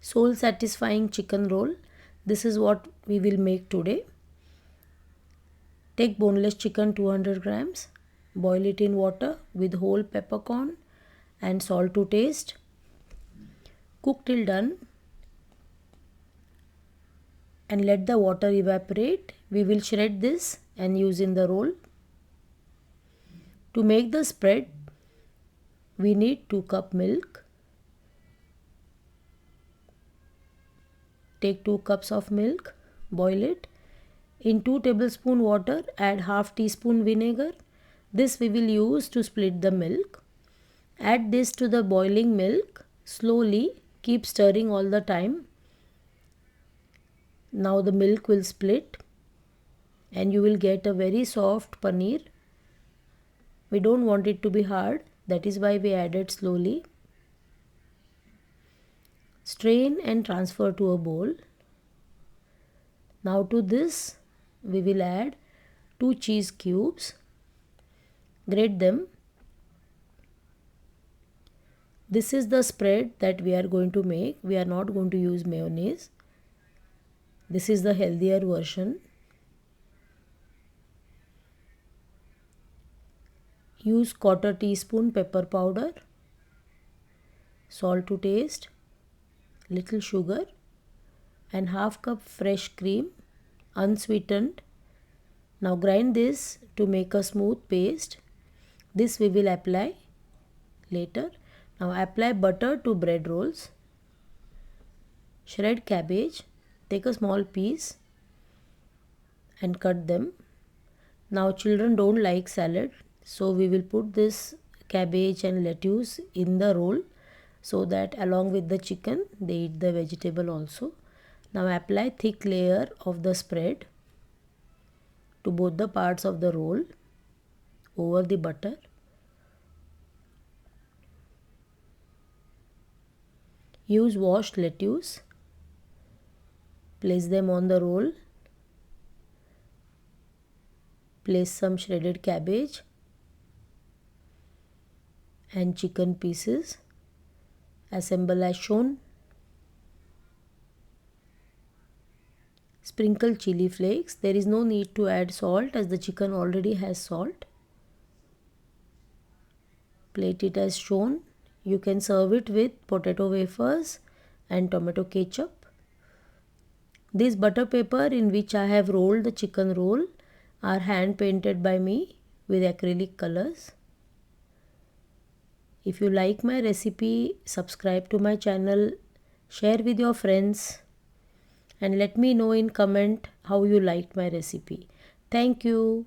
Soul satisfying chicken roll. This is what we will make today. Take boneless chicken 200 grams. Boil it in water with whole peppercorn and salt to taste. Cook till done and let the water evaporate. We will shred this and use in the roll. To make the spread, we need 2 cup milk. Take 2 cups of milk, boil it. In 2 tablespoon water, add half teaspoon vinegar. This we will use to split the milk. Add this to the boiling milk. Slowly keep stirring all the time. Now the milk will split and you will get a very soft paneer. We don't want it to be hard, that is why we add it slowly. Strain and transfer to a bowl. Now to this we will add 2 cheese cubes. Grate them. This is the spread that we are going to make. We are not going to use mayonnaise. This is the healthier version. Use 1/4 teaspoon pepper powder, salt to taste, little sugar and half cup fresh cream, unsweetened. Now grind this to make a smooth paste. This we will apply later. Now apply butter to bread rolls. Shred cabbage. Take a small piece and cut them. Now children don't like salad, so we will put this cabbage and lettuce in the roll so that along with the chicken they eat the vegetable also. Now apply thick layer of the spread to both the parts of the roll over the butter. Use washed lettuce. Place them on the roll. Place some shredded cabbage and chicken pieces. Assemble as shown. Sprinkle chili flakes. There is no need to add salt as the chicken already has salt. Plate it as shown. You can serve it with potato wafers and tomato ketchup. This butter paper in which I have rolled the chicken roll are hand painted by me with acrylic colors. If you like my recipe, subscribe to my channel, share with your friends and let me know in comment how you liked my recipe. Thank you.